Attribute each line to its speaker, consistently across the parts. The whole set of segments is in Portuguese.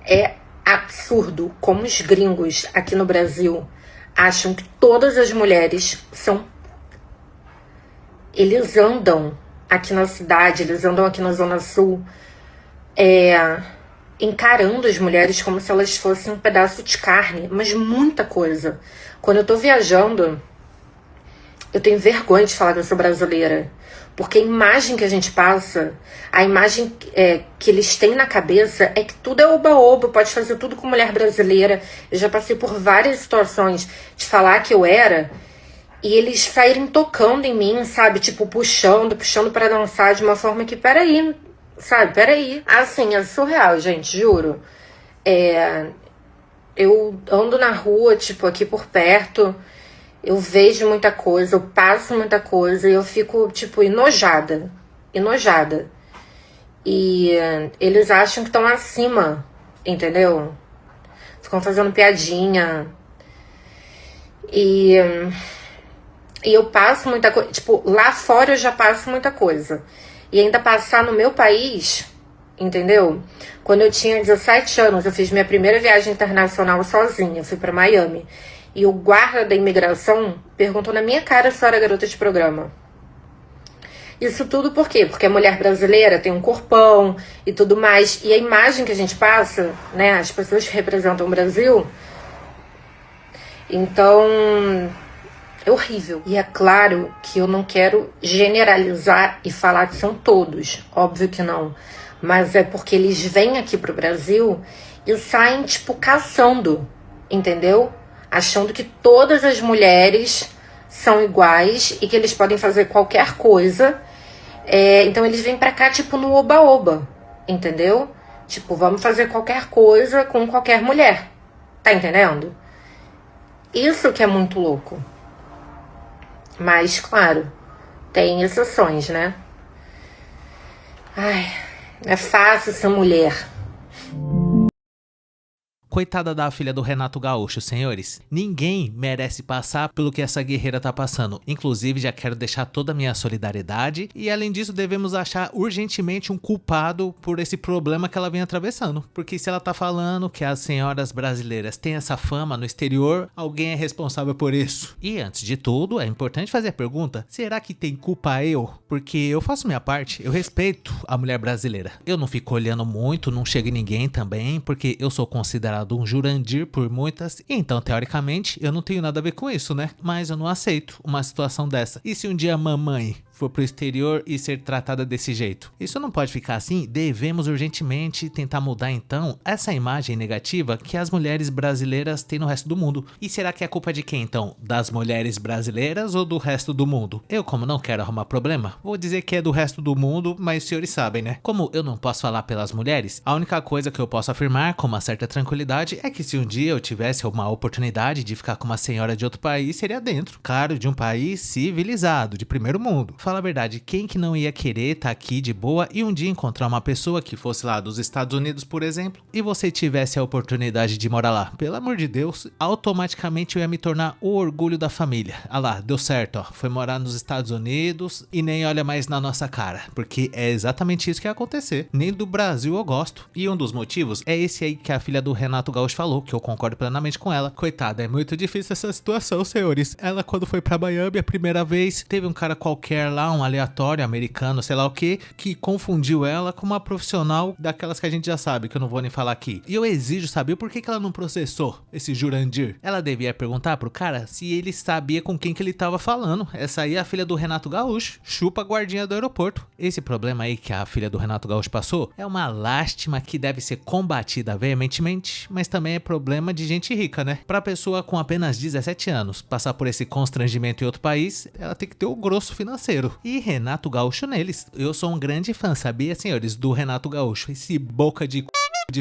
Speaker 1: É absurdo como os gringos aqui no Brasil acham que todas as mulheres são... Eles andam aqui na cidade, eles andam aqui na Zona Sul, encarando as mulheres como se elas fossem um pedaço de carne, mas muita coisa. Quando eu tô viajando, eu tenho vergonha de falar que eu sou brasileira, porque a imagem que a gente passa, a imagem que eles têm na cabeça é que tudo é oba-oba, pode fazer tudo com mulher brasileira. Eu já passei por várias situações de falar que eu era, e eles saírem tocando em mim, sabe? Tipo, puxando pra dançar de uma forma que, peraí, sabe? Peraí. Assim, é surreal, gente, juro. Eu ando na rua, tipo, aqui por perto, eu vejo muita coisa, eu passo muita coisa e eu fico, tipo, enojada. E eles acham que estão acima, entendeu? Ficam fazendo piadinha. E eu passo muita coisa, tipo, lá fora eu já passo muita coisa. E ainda passar no meu país, entendeu? Quando eu tinha 17 anos, eu fiz minha primeira viagem internacional sozinha, fui pra Miami. E o guarda da imigração perguntou na minha cara se eu era garota de programa. Isso tudo por quê? Porque a mulher brasileira tem um corpão e tudo mais. E a imagem que a gente passa, né, as pessoas que representam o Brasil, então... é horrível. E é claro que eu não quero generalizar e falar que são todos. Óbvio que não. Mas é porque eles vêm aqui pro Brasil e saem, tipo, caçando. Entendeu? Achando que todas as mulheres são iguais e que eles podem fazer qualquer coisa. Então eles vêm pra cá, tipo, no oba-oba. Entendeu? Tipo, vamos fazer qualquer coisa com qualquer mulher. Tá entendendo? Isso que é muito louco. Mas, claro, tem exceções, né? Ai, não é fácil ser mulher.
Speaker 2: Coitada da filha do Renato Gaúcho, senhores. Ninguém merece passar pelo que essa guerreira tá passando. Inclusive, já quero deixar toda a minha solidariedade. E além disso, devemos achar urgentemente um culpado por esse problema que ela vem atravessando. Porque se ela tá falando que as senhoras brasileiras têm essa fama no exterior, alguém é responsável por isso. E antes de tudo, é importante fazer a pergunta: será que tem culpa eu? Porque eu faço minha parte, eu respeito a mulher brasileira. Eu não fico olhando muito, não chego em ninguém também, porque eu sou considerado um Jurandir por muitas, então teoricamente eu não tenho nada a ver com isso, né? Mas eu não aceito uma situação dessa. E se um dia a mamãe for pro exterior e ser tratada desse jeito? Isso não pode ficar assim. Devemos urgentemente tentar mudar então essa imagem negativa que as mulheres brasileiras têm no resto do mundo. E será que é culpa de quem então? Das mulheres brasileiras ou do resto do mundo? Eu, como não quero arrumar problema, vou dizer que é do resto do mundo, mas os senhores sabem, né? Como eu não posso falar pelas mulheres, a única coisa que eu posso afirmar com uma certa tranquilidade é que se um dia eu tivesse uma oportunidade de ficar com uma senhora de outro país, seria dentro, claro, de um país civilizado, de primeiro mundo. Fala a verdade, quem que não ia querer estar aqui de boa e um dia encontrar uma pessoa que fosse lá dos Estados Unidos, por exemplo, e você tivesse a oportunidade de morar lá? Pelo amor de Deus, automaticamente eu ia me tornar o orgulho da família. Ah lá, deu certo, ó, foi morar nos Estados Unidos e nem olha mais na nossa cara, porque é exatamente isso que ia acontecer. Nem do Brasil eu gosto. E um dos motivos é esse aí que a filha do Renato Gaúcho falou, que eu concordo plenamente com ela. Coitada, é muito difícil essa situação, senhores. Ela, quando foi pra Miami a primeira vez, teve um cara qualquer lá, um aleatório americano, sei lá o que confundiu ela com uma profissional daquelas que a gente já sabe, que eu não vou nem falar aqui. E eu exijo saber por que ela não processou esse Jurandir. Ela devia perguntar pro cara se ele sabia com quem que ele tava falando. Essa aí é a filha do Renato Gaúcho, chupa a guardinha do aeroporto. Esse problema aí que a filha do Renato Gaúcho passou é uma lástima que deve ser combatida veementemente, mas também é problema de gente rica, né? Pra pessoa com apenas 17 anos passar por esse constrangimento em outro país, ela tem que ter o grosso financeiro. E Renato Gaúcho neles. Eu sou um grande fã, sabia, senhores, do Renato Gaúcho. Esse boca de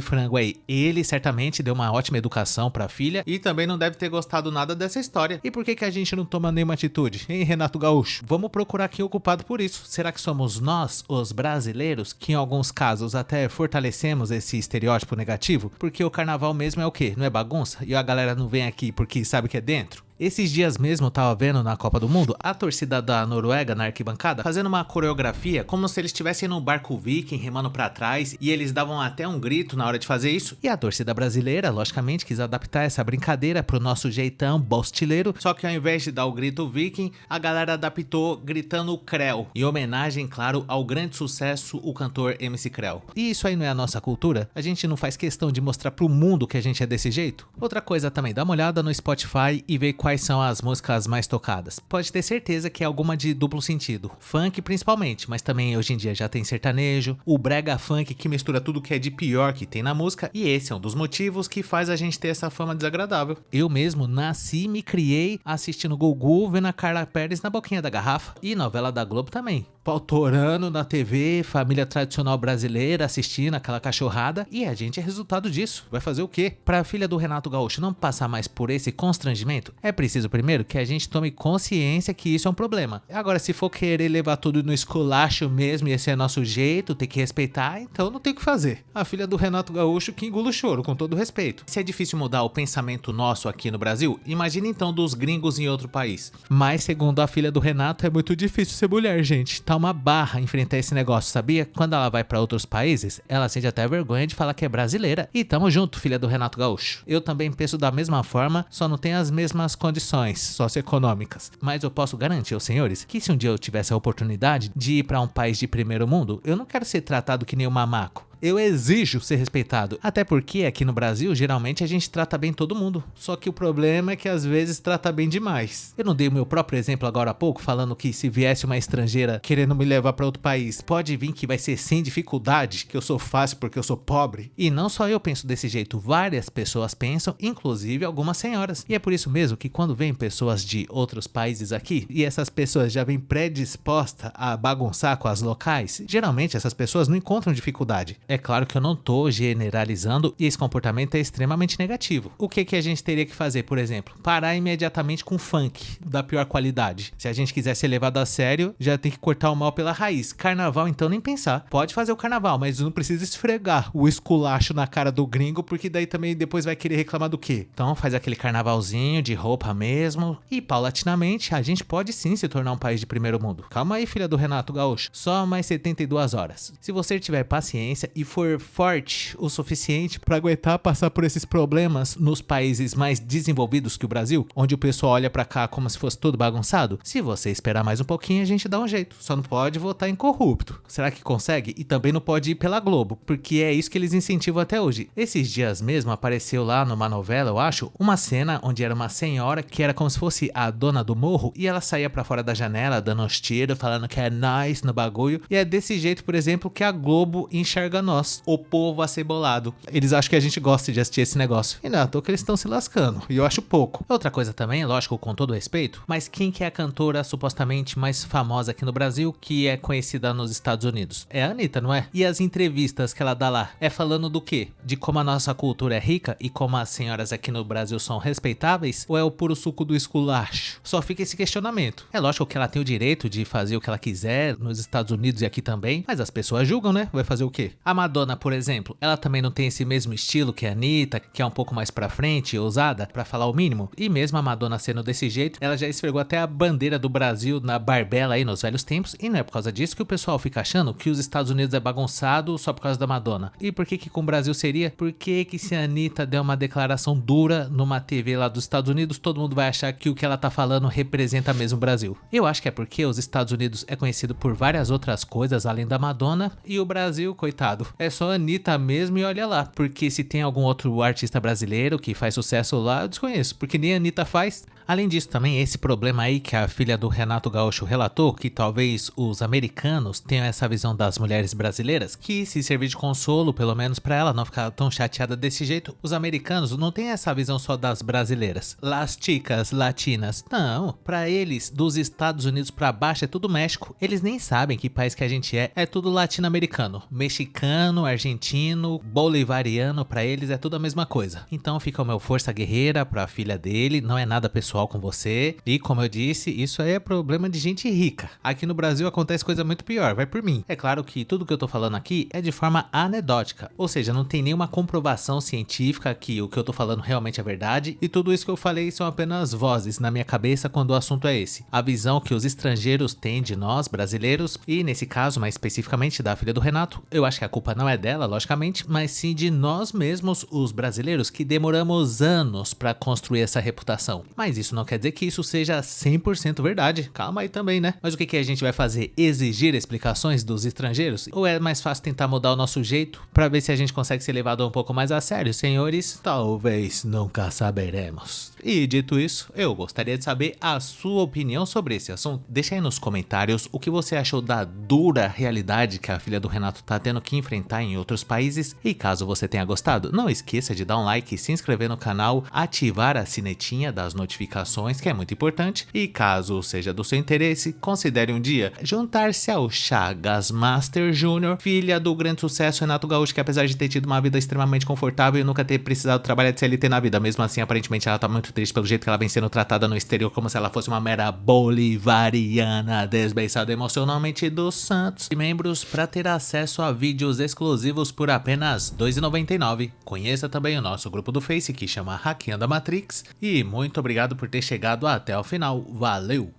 Speaker 2: frango aí. Ele certamente deu uma ótima educação pra filha e também não deve ter gostado nada dessa história. E por que a gente não toma nenhuma atitude, hein, Renato Gaúcho? Vamos procurar quem é o culpado por isso. Será que somos nós, os brasileiros, que em alguns casos até fortalecemos esse estereótipo negativo? Porque o carnaval mesmo é o quê? Não é bagunça? E a galera não vem aqui porque sabe que é dentro? Esses dias mesmo eu tava vendo na Copa do Mundo a torcida da Noruega na arquibancada fazendo uma coreografia como se eles estivessem no barco viking remando pra trás, e eles davam até um grito na hora de fazer isso. E a torcida brasileira, logicamente, quis adaptar essa brincadeira pro nosso jeitão bostileiro, só que ao invés de dar o grito viking, a galera adaptou gritando Creu, em homenagem, claro, ao grande sucesso, o cantor MC Creu. E isso aí não é a nossa cultura? A gente não faz questão de mostrar pro mundo que a gente é desse jeito? Outra coisa também, dá uma olhada no Spotify e vê quais são as músicas mais tocadas. Pode ter certeza que é alguma de duplo sentido. Funk principalmente, mas também hoje em dia já tem sertanejo, o brega funk que mistura tudo que é de pior que tem na música, e esse é um dos motivos que faz a gente ter essa fama desagradável. Eu mesmo nasci e me criei assistindo Gugu, vendo a Carla Perez na boquinha da garrafa, e novela da Globo também. Pautorando na TV, família tradicional brasileira assistindo aquela cachorrada, e a gente é resultado disso. Vai fazer o quê? Pra filha do Renato Gaúcho não passar mais por esse constrangimento, é preciso primeiro que a gente tome consciência que isso é um problema. Agora, se for querer levar tudo no esculacho mesmo, e esse é nosso jeito, tem que respeitar, então não tem o que fazer. A filha do Renato Gaúcho que engula o choro, com todo respeito. Se é difícil mudar o pensamento nosso aqui no Brasil, imagine então dos gringos em outro país. Mas segundo a filha do Renato, é muito difícil ser mulher, gente. Tá uma barra enfrentar esse negócio, sabia? Quando ela vai pra outros países, ela sente até vergonha de falar que é brasileira. E tamo junto, filha do Renato Gaúcho. Eu também penso da mesma forma, só não tenho as mesmas condições socioeconômicas. Mas eu posso garantir aos senhores que se um dia eu tivesse a oportunidade de ir pra um país de primeiro mundo, eu não quero ser tratado que nem um mamaco. Eu exijo ser respeitado, até porque aqui no Brasil geralmente a gente trata bem todo mundo, só que o problema é que às vezes trata bem demais. Eu não dei o meu próprio exemplo agora há pouco, falando que se viesse uma estrangeira querendo me levar para outro país, pode vir que vai ser sem dificuldade, que eu sou fácil porque eu sou pobre? E não só eu penso desse jeito, várias pessoas pensam, inclusive algumas senhoras. E é por isso mesmo que quando vem pessoas de outros países aqui, e essas pessoas já vêm predispostas a bagunçar com as locais, geralmente essas pessoas não encontram dificuldade. É claro que eu não tô generalizando e esse comportamento é extremamente negativo. O que a gente teria que fazer, por exemplo? Parar imediatamente com funk da pior qualidade. Se a gente quiser ser levado a sério, já tem que cortar o mal pela raiz. Carnaval, então, nem pensar. Pode fazer o carnaval, mas não precisa esfregar o esculacho na cara do gringo, porque daí também depois vai querer reclamar do quê? Então faz aquele carnavalzinho de roupa mesmo e paulatinamente a gente pode sim se tornar um país de primeiro mundo. Calma aí, filha do Renato Gaúcho. Só mais 72 horas. Se você tiver paciência e for forte o suficiente para aguentar passar por esses problemas nos países mais desenvolvidos que o Brasil, onde o pessoal olha para cá como se fosse tudo bagunçado, se você esperar mais um pouquinho a gente dá um jeito. Só não pode votar em corrupto. Será que consegue? E também não pode ir pela Globo, porque é isso que eles incentivam até hoje. Esses dias mesmo apareceu lá numa novela, eu acho, uma cena onde era uma senhora que era como se fosse a dona do morro e ela saía para fora da janela dando uns tiros, falando que é nice no bagulho. E é desse jeito, por exemplo, que a Globo enxerga nós, o povo acebolado. Eles acham que a gente gosta de assistir esse negócio. E não, à toa que eles estão se lascando. E eu acho pouco. Outra coisa também, lógico, com todo respeito, mas quem que é a cantora supostamente mais famosa aqui no Brasil, que é conhecida nos Estados Unidos? É a Anitta, não é? E as entrevistas que ela dá lá, é falando do quê? De como a nossa cultura é rica e como as senhoras aqui no Brasil são respeitáveis? Ou é o puro suco do esculacho? Só fica esse questionamento. É lógico que ela tem o direito de fazer o que ela quiser nos Estados Unidos e aqui também, mas as pessoas julgam, né? Vai fazer o quê? A Madonna, por exemplo, ela também não tem esse mesmo estilo que a Anitta, que é um pouco mais pra frente, ousada, pra falar o mínimo. E mesmo a Madonna sendo desse jeito, ela já esfregou até a bandeira do Brasil na barbela aí nos velhos tempos, e não é por causa disso que o pessoal fica achando que os Estados Unidos é bagunçado só por causa da Madonna. E por que com o Brasil seria? Por que se a Anitta der uma declaração dura numa TV lá dos Estados Unidos, todo mundo vai achar que o que ela tá falando representa mesmo o Brasil? Eu acho que é porque os Estados Unidos é conhecido por várias outras coisas além da Madonna, e o Brasil, coitado, é só a Anitta mesmo e olha lá, porque se tem algum outro artista brasileiro que faz sucesso lá, eu desconheço, porque nem a Anitta faz. Além disso também, esse problema aí que a filha do Renato Gaúcho relatou, que talvez os americanos tenham essa visão das mulheres brasileiras, que se servir de consolo, pelo menos pra ela não ficar tão chateada desse jeito, os americanos não têm essa visão só das brasileiras, las chicas latinas, não, pra eles, dos Estados Unidos pra baixo é tudo México, eles nem sabem que país que a gente é tudo latino-americano, mexicano, boliviano, argentino, bolivariano, pra eles é tudo a mesma coisa. Então fica o meu força guerreira pra filha dele, não é nada pessoal com você. E como eu disse, isso aí é problema de gente rica. Aqui no Brasil acontece coisa muito pior, vai por mim. É claro que tudo que eu tô falando aqui é de forma anedótica, ou seja, não tem nenhuma comprovação científica que o que eu tô falando realmente é verdade, e tudo isso que eu falei são apenas vozes na minha cabeça quando o assunto é esse. A visão que os estrangeiros têm de nós, brasileiros, e nesse caso, mais especificamente da filha do Renato, eu acho que a culpa não é dela, logicamente, mas sim de nós mesmos, os brasileiros, que demoramos anos pra construir essa reputação. Mas isso não quer dizer que isso seja 100% verdade, calma aí também, né? Mas o que a gente vai fazer? Exigir explicações dos estrangeiros? Ou é mais fácil tentar mudar o nosso jeito pra ver se a gente consegue ser levado um pouco mais a sério, senhores? Talvez nunca saberemos. E dito isso, eu gostaria de saber a sua opinião sobre esse assunto. Deixa aí nos comentários o que você achou da dura realidade que a filha do Renato tá tendo que enfrentar em outros países. E caso você tenha gostado, não esqueça de dar um like, se inscrever no canal, ativar a sinetinha das notificações, que é muito importante. E caso seja do seu interesse, considere um dia juntar-se ao Chagas Master Jr., filha do grande sucesso Renato Gaúcho, que apesar de ter tido uma vida extremamente confortável e nunca ter precisado trabalhar de CLT na vida, mesmo assim aparentemente ela tá muito triste pelo jeito que ela vem sendo tratada no exterior, como se ela fosse uma mera bolivariana desbeiçada emocionalmente dos Santos. E membros para ter acesso a vídeos exclusivos por apenas R$ 2,99. Conheça também o nosso grupo do Face que chama Hackeando a Matrix. E muito obrigado por ter chegado até o final. Valeu!